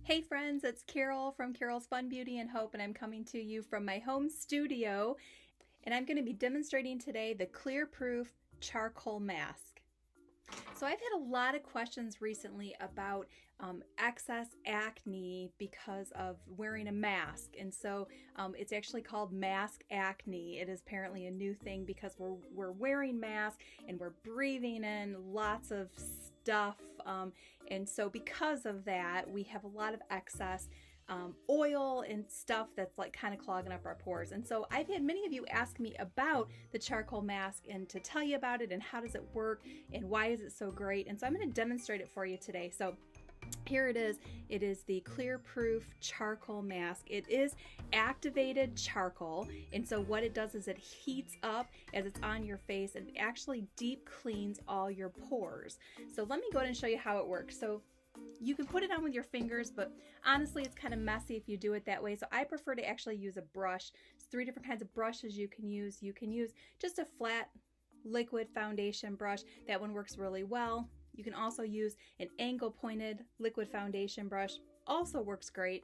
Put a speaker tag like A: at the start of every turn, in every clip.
A: Hey friends, it's Carol from Carol's Fun Beauty and Hope, and I'm coming to you from my home studio, and I'm going to be demonstrating today the Clear Proof Charcoal Mask. So I've had a lot of questions recently about excess acne because of wearing a mask, and so it's actually called mask acne. It is apparently a new thing because we're wearing masks and we're breathing in lots of stuff, and so because of that we have a lot of excess oil and stuff that's like kind of clogging up our pores. And so I've had many of you ask me about the charcoal mask and to tell you about it and how does it work and why is it so great. And so I'm going to demonstrate it for you today. So here it is. It is the Clear Proof Charcoal Mask. It is activated charcoal, and so what it does is it heats up as it's on your face and actually deep cleans all your pores. So let me go ahead and show you how it works. So you can put it on with your fingers, but honestly it's kind of messy if you do it that way. So I prefer to actually use a brush. There's 3 different kinds of brushes you can use. You can use just a flat liquid foundation brush. That one works really well. You can also use an angle pointed liquid foundation brush. Also works great.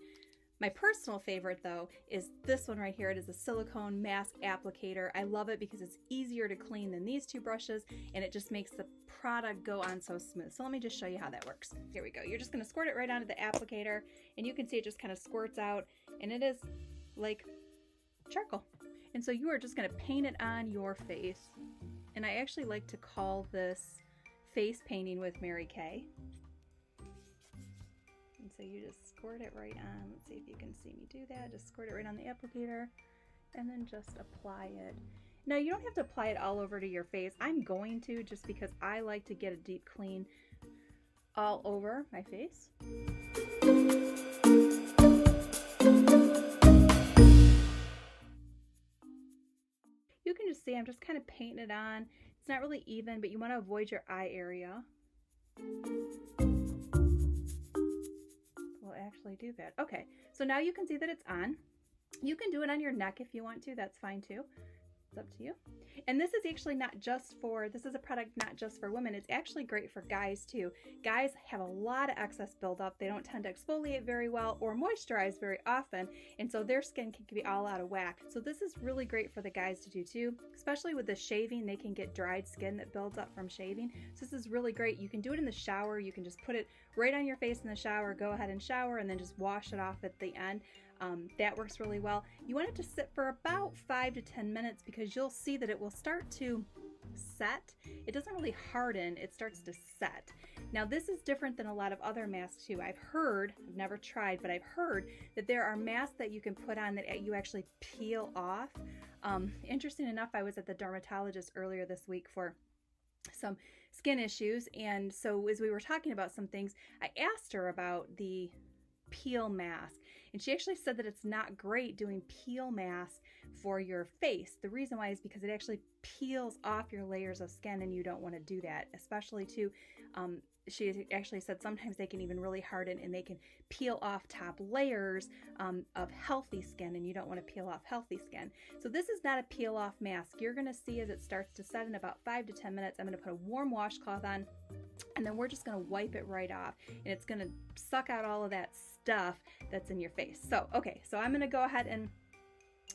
A: My personal favorite though is this one right here. It is a silicone mask applicator. I love it because it's easier to clean than these 2 brushes and it just makes the product go on so smooth. So let me just show you how that works. Here we go. You're just going to squirt it right onto the applicator and you can see it just kind of squirts out and it is like charcoal. And so you are just going to paint it on your face. And I actually like to call this face painting with Mary Kay. And so you just squirt it right on. Let's see if you can see me do that. Just squirt it right on the applicator and then just apply it. Now you don't have to apply it all over to your face. I'm going to just because I like to get a deep clean all over my face. You can just see I'm just kind of painting it on. It's not really even, but you want to avoid your eye area. We'll actually do that. Okay, so now you can see that it's on. You can do it on your neck if you want to. That's fine too. It's up to you. And this is actually not just for, this is a product not just for women. It's actually great for guys too. Guys have a lot of excess buildup. They don't tend to exfoliate very well or moisturize very often. And so their skin can be all out of whack. So this is really great for the guys to do too, especially with the shaving. They can get dried skin that builds up from shaving. So this is really great. You can do it in the shower. You can just put it right on your face in the shower, go ahead and shower and then just wash it off at the end. That works really well. You want it to sit for about 5 to 10 minutes because you'll see that it will start to set. It doesn't really harden, it starts to set. Now this is different than a lot of other masks too. I've never tried, but I've heard that there are masks that you can put on that you actually peel off. Interesting enough, I was at the dermatologist earlier this week for some skin issues, and so as we were talking about some things, I asked her about the peel mask, and she actually said that it's not great doing peel mask for your face. The reason why is because it actually peels off your layers of skin and you don't want to do that, especially too. She actually said sometimes they can even really harden and they can peel off top layers of healthy skin, and you don't want to peel off healthy skin. So this is not a peel off mask. You're going to see as it starts to set in about 5 to 10 minutes. I'm going to put a warm washcloth on and then we're just going to wipe it right off, and it's going to suck out all of that stuff that's in your face. So okay, so I'm going to go ahead and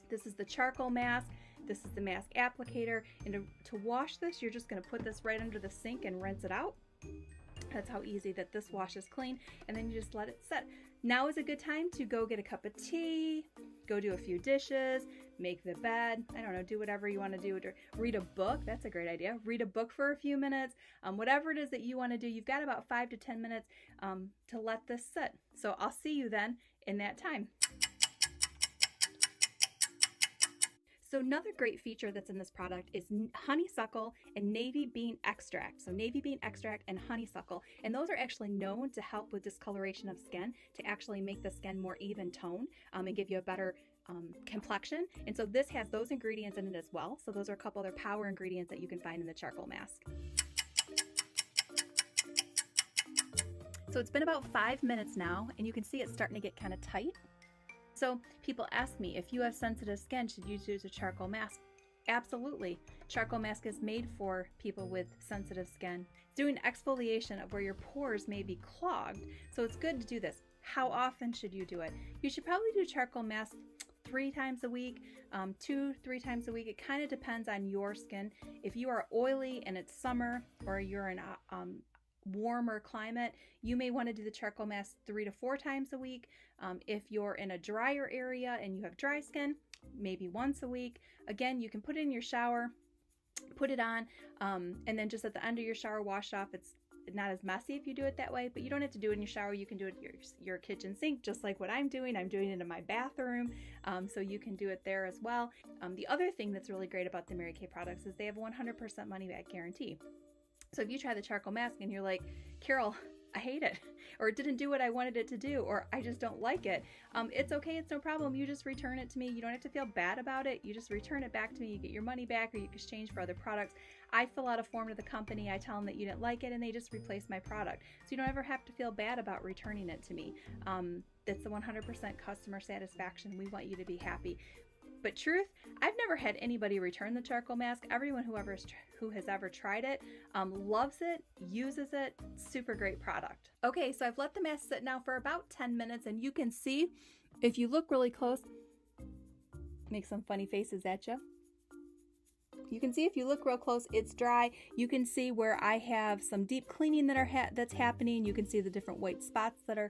A: this is the charcoal mask. This is the mask applicator, and to wash this you're just going to put this right under the sink and rinse it out. That's how easy that this washes clean, and then you just let it set. Now is a good time to go get a cup of tea, go do a few dishes, make the bed, I don't know, do whatever you want to do. Read a book, that's a great idea. Read a book for a few minutes, whatever it is that you want to do. You've got about 5 to 10 minutes to let this sit. So I'll see you then in that time. So another great feature that's in this product is honeysuckle and navy bean extract. So navy bean extract and honeysuckle, and those are actually known to help with discoloration of skin, to actually make the skin more even tone and give you a better complexion. And so this has those ingredients in it as well. So those are a couple other power ingredients that you can find in the charcoal mask. So it's been about 5 minutes now, and you can see it's starting to get kind of tight. So people ask me, if you have sensitive skin, should you use a charcoal mask? Absolutely. Charcoal mask is made for people with sensitive skin. It's doing exfoliation of where your pores may be clogged, so it's good to do this. How often should you do it? You should probably do charcoal mask 3 times a week, 2-3 times a week. It kind of depends on your skin. If you are oily and it's summer, or you're in a warmer climate, you may want to do the charcoal mask 3 to 4 times a week. If you're in a drier area and you have dry skin, maybe once a week. Again, you can put it in your shower, put it on, and then just at the end of your shower, wash off. It's not as messy if you do it that way, but you don't have to do it in your shower. You can do it in your kitchen sink, just like what I'm doing. I'm doing it in my bathroom, so you can do it there as well. The other thing that's really great about the Mary Kay products is they have 100% money back guarantee. So if you try the charcoal mask and you're like, Carol, I hate it, or it didn't do what I wanted it to do, or I just don't like it, it's okay. It's no problem. You just return it to me. You don't have to feel bad about it. You just return it back to me. You get your money back, or you can exchange for other products. I fill out a form to the company. I tell them that you didn't like it, and they just replace my product. So you don't ever have to feel bad about returning it to me. That's the 100% customer satisfaction. We want you to be happy. But truth, I've never had anybody return the charcoal mask. Everyone who has ever tried it loves it, uses it. Super great product. Okay, so I've let the mask sit now for about 10 minutes, and you can see, if you look really close, make some funny faces at you. You can see if you look real close, it's dry. You can see where I have some deep cleaning that's happening. You can see the different white spots that are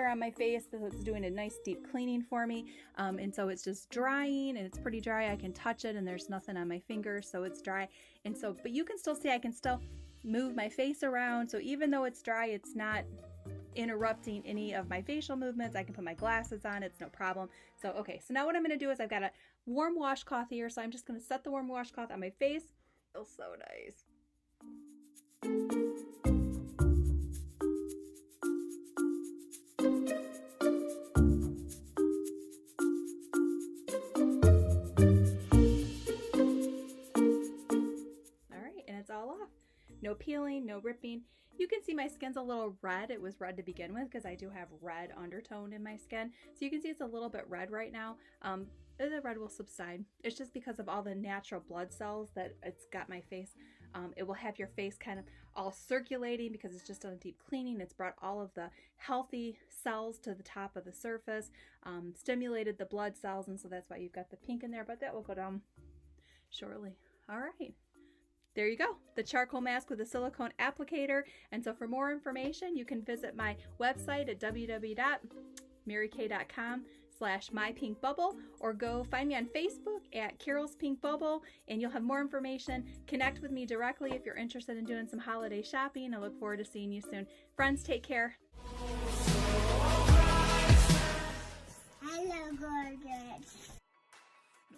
A: on my face. So it's doing a nice deep cleaning for me. And so it's just drying, and it's pretty dry. I can touch it and there's nothing on my fingers, so it's dry. And so, but you can still see I can still move my face around. So even though it's dry, it's not interrupting any of my facial movements. I can put my glasses on, it's no problem. So, okay, so now what I'm gonna do is I've got a warm washcloth here. So I'm just gonna set the warm washcloth on my face. It feels so nice. No peeling, no ripping. You can see my skin's a little red. It was red to begin with because I do have red undertone in my skin. So you can see it's a little bit red right now. The red will subside. It's just because of all the natural blood cells that it's got my face. It will have your face kind of all circulating because it's just done a deep cleaning. It's brought all of the healthy cells to the top of the surface, stimulated the blood cells, and so that's why you've got the pink in there, but that will go down shortly. All right. There you go, the charcoal mask with a silicone applicator. And so for more information, you can visit my website at www.marykay.com/mypinkbubble, or go find me on Facebook at Carol's Pink Bubble, and you'll have more information. Connect with me directly if you're interested in doing some holiday shopping. I look forward to seeing you soon. Friends, take care.
B: Hello, gorgeous.